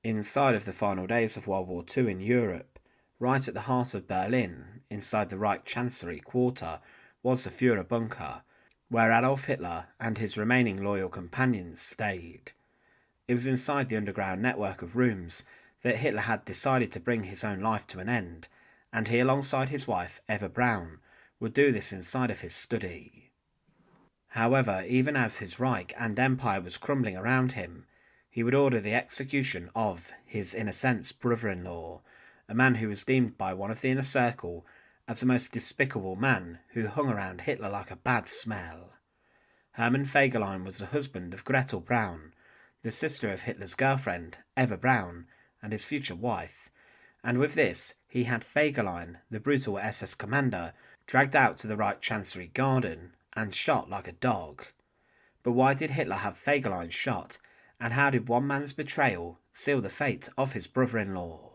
Inside of the final days of World War II in Europe, right at the heart of Berlin, inside the Reich Chancellery Quarter, was the Führer bunker, where Adolf Hitler and his remaining loyal companions stayed. It was inside the underground network of rooms that Hitler had decided to bring his own life to an end, and he, alongside his wife, Eva Braun, would do this inside of his study. However, even as his Reich and Empire was crumbling around him, he would order the execution of his, in a sense, brother-in-law, a man who was deemed by one of the inner circle as the most despicable man who hung around Hitler like a bad smell. Hermann Fegelein was the husband of Gretel Braun, the sister of Hitler's girlfriend, Eva Braun, and his future wife, and with this he had Fegelein, the brutal SS commander, dragged out to the Reich Chancellery Garden and shot like a dog. But why did Hitler have Fegelein shot, and how did one man's betrayal seal the fate of his brother-in-law?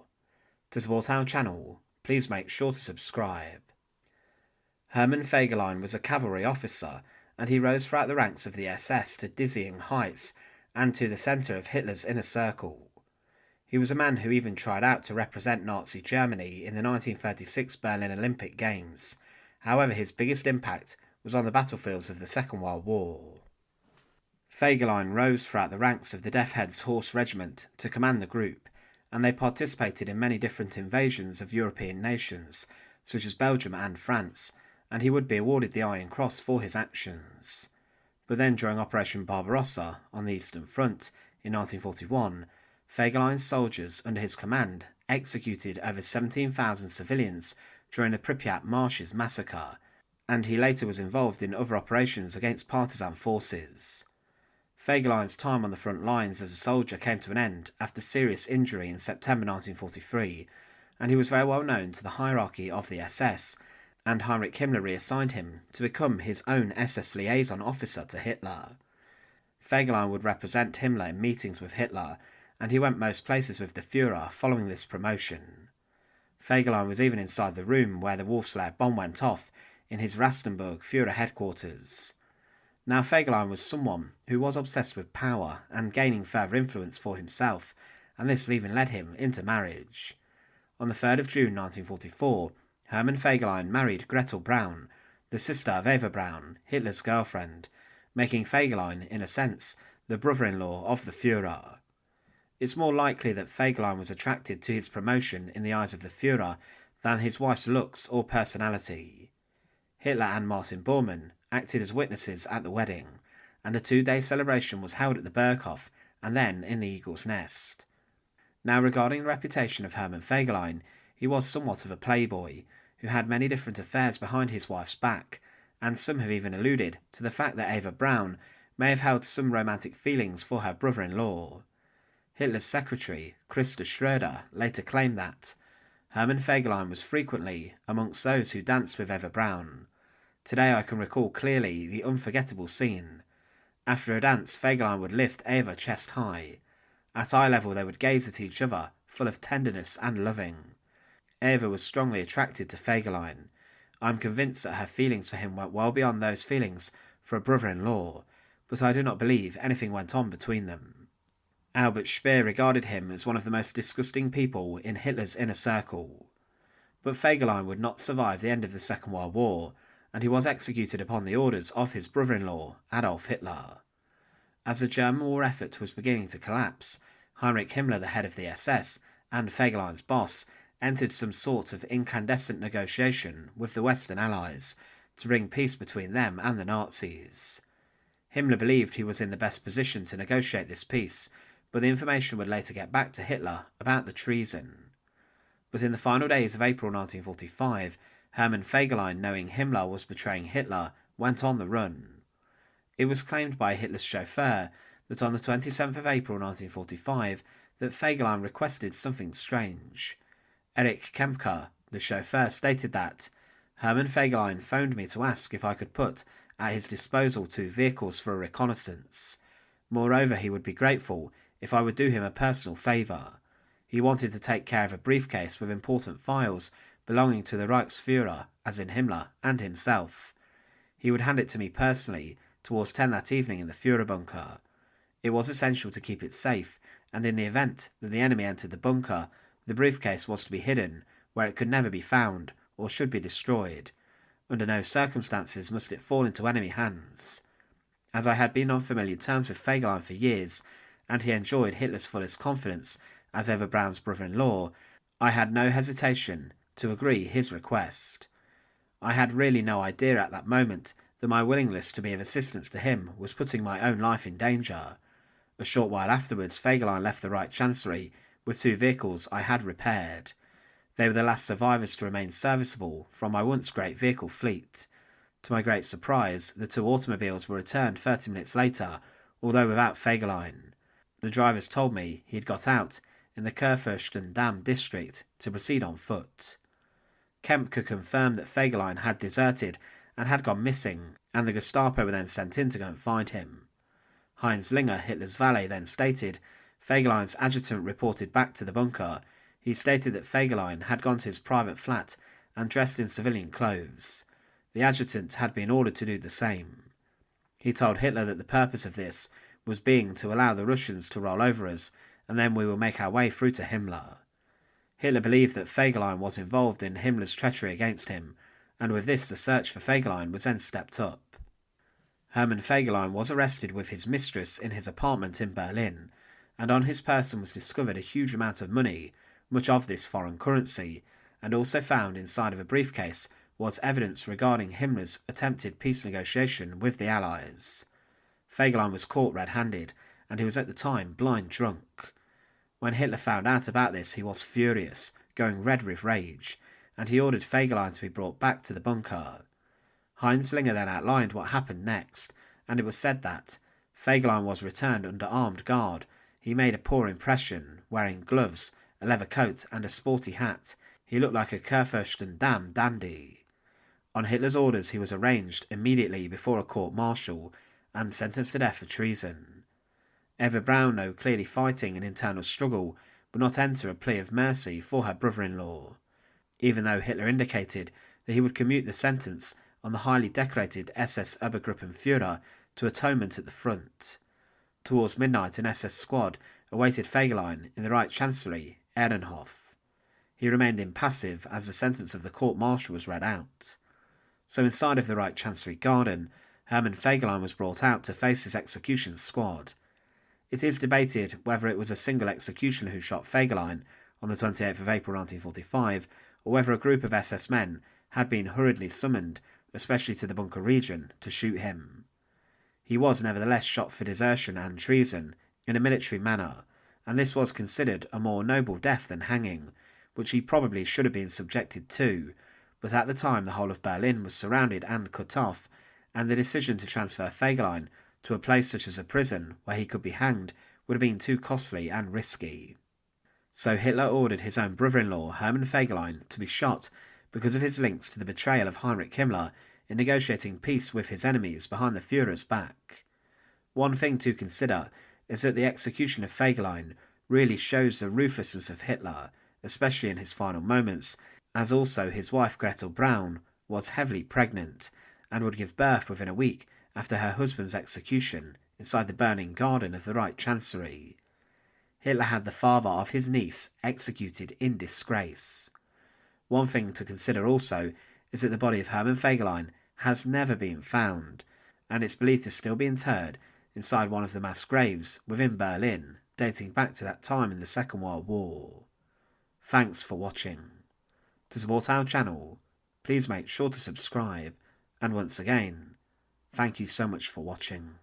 To support our channel, please make sure to subscribe. Hermann Fegelein was a cavalry officer, and he rose throughout the ranks of the SS to dizzying heights and to the centre of Hitler's inner circle. He was a man who even tried out to represent Nazi Germany in the 1936 Berlin Olympic Games. However, his biggest impact was on the battlefields of the Second World War. Fegelein rose throughout the ranks of the Death Heads Horse Regiment to command the group, and they participated in many different invasions of European nations, such as Belgium and France, and he would be awarded the Iron Cross for his actions. But then during Operation Barbarossa on the Eastern Front in 1941, Fegelein's soldiers under his command executed over 17,000 civilians during the Pripyat Marshes massacre, and he later was involved in other operations against partisan forces. Fegelein's time on the front lines as a soldier came to an end after serious injury in September 1943, and he was very well known to the hierarchy of the SS, and Heinrich Himmler reassigned him to become his own SS liaison officer to Hitler. Fegelein would represent Himmler in meetings with Hitler, and he went most places with the Führer following this promotion. Fegelein was even inside the room where the Wolfslayer bomb went off in his Rastenburg Führer headquarters. Now Fegelein was someone who was obsessed with power and gaining further influence for himself, and this even led him into marriage. On the 3rd of June 1944, Hermann Fegelein married Gretel Braun, the sister of Eva Braun, Hitler's girlfriend, making Fegelein, in a sense, the brother-in-law of the Führer. It's more likely that Fegelein was attracted to his promotion in the eyes of the Führer than his wife's looks or personality. Hitler and Martin Bormann acted as witnesses at the wedding, and a 2-day celebration was held at the Berghof and then in the Eagle's Nest. Now, regarding the reputation of Hermann Fegelein, he was somewhat of a playboy, who had many different affairs behind his wife's back, and some have even alluded to the fact that Eva Braun may have held some romantic feelings for her brother-in-law. Hitler's secretary, Christa Schroeder, later claimed that Hermann Fegelein was frequently amongst those who danced with Eva Braun. Today I can recall clearly the unforgettable scene. After a dance, Fegelein would lift Eva chest high. At eye level they would gaze at each other, full of tenderness and loving. Eva was strongly attracted to Fegelein. I am convinced that her feelings for him went well beyond those feelings for a brother-in-law, but I do not believe anything went on between them. Albert Speer regarded him as one of the most disgusting people in Hitler's inner circle. But Fegelein would not survive the end of the Second World War, and he was executed upon the orders of his brother-in-law, Adolf Hitler. As the German war effort was beginning to collapse, Heinrich Himmler, the head of the SS, and Fegelein's boss, entered some sort of incandescent negotiation with the Western Allies to bring peace between them and the Nazis. Himmler believed he was in the best position to negotiate this peace, but the information would later get back to Hitler about the treason. But in the final days of April 1945, Hermann Fegelein, knowing Himmler was betraying Hitler, went on the run. It was claimed by Hitler's chauffeur that on the 27th of April 1945 that Fegelein requested something strange. Erich Kempker, the chauffeur, stated that Hermann Fegelein phoned me to ask if I could put at his disposal 2 vehicles for a reconnaissance. Moreover, he would be grateful if I would do him a personal favour. He wanted to take care of a briefcase with important files belonging to the Reichsführer, as in Himmler, and himself. He would hand it to me personally towards 10 that evening in the Führer bunker. It was essential to keep it safe, and in the event that the enemy entered the bunker, the briefcase was to be hidden where it could never be found or should be destroyed. Under no circumstances must it fall into enemy hands. As I had been on familiar terms with Fegelein for years, and he enjoyed Hitler's fullest confidence as Eva Braun's brother-in-law, I had no hesitation to agree his request. I had really no idea at that moment that my willingness to be of assistance to him was putting my own life in danger. A short while afterwards, Fegelein left the Reich Chancellery with 2 vehicles I had repaired. They were the last survivors to remain serviceable from my once great vehicle fleet. To my great surprise, the 2 automobiles were returned 30 minutes later, although without Fegelein. The drivers told me he had got out in the Kurfürstendamm district to proceed on foot. Kempke confirmed that Fegelein had deserted and had gone missing, and the Gestapo were then sent in to go and find him. Heinz Linger, Hitler's valet, then stated Fegelein's adjutant reported back to the bunker. He stated that Fegelein had gone to his private flat and dressed in civilian clothes. The adjutant had been ordered to do the same. He told Hitler that the purpose of this was being to allow the Russians to roll over us, and then we will make our way through to Himmler. Hitler believed that Fegelein was involved in Himmler's treachery against him, and with this the search for Fegelein was then stepped up. Hermann Fegelein was arrested with his mistress in his apartment in Berlin, and on his person was discovered a huge amount of money, much of this foreign currency, and also found inside of a briefcase was evidence regarding Himmler's attempted peace negotiation with the Allies. Fegelein was caught red-handed, and he was at the time blind drunk. When Hitler found out about this, he was furious, going red with rage, and he ordered Fegelein to be brought back to the bunker. Heinz Linger then outlined what happened next, and it was said that Fegelein was returned under armed guard. He made a poor impression, wearing gloves, a leather coat and a sporty hat. He looked like a Kurfürstendamm dandy. On Hitler's orders he was arraigned immediately before a court-martial and sentenced to death for treason. Eva Braun, though clearly fighting an internal struggle, would not enter a plea of mercy for her brother-in-law, even though Hitler indicated that he would commute the sentence on the highly decorated SS Obergruppenführer to atonement at the front. Towards midnight an SS squad awaited Fegelein in the Reich Chancellery, Ehrenhof. He remained impassive as the sentence of the court-martial was read out. So inside of the Reich Chancellery Garden, Hermann Fegelein was brought out to face his execution squad. It is debated whether it was a single executioner who shot Fegelein on the 28th of April 1945, or whether a group of SS men had been hurriedly summoned, especially to the bunker region, to shoot him. He was nevertheless shot for desertion and treason in a military manner, and this was considered a more noble death than hanging, which he probably should have been subjected to, but at the time the whole of Berlin was surrounded and cut off, and the decision to transfer Fegelein to a place such as a prison where he could be hanged would have been too costly and risky. So Hitler ordered his own brother-in-law, Hermann Fegelein, to be shot because of his links to the betrayal of Heinrich Himmler in negotiating peace with his enemies behind the Führer's back. One thing to consider is that the execution of Fegelein really shows the ruthlessness of Hitler, especially in his final moments, as also his wife Gretel Braun was heavily pregnant and would give birth within a week after her husband's execution inside the burning garden of the Reich Chancellery. Hitler had the father of his niece executed in disgrace. One thing to consider also is that the body of Hermann Fegelein has never been found, and it's believed to still be interred inside one of the mass graves within Berlin, dating back to that time in the Second World War. Thanks for watching. To support our channel, please make sure to subscribe, and once again, thank you so much for watching.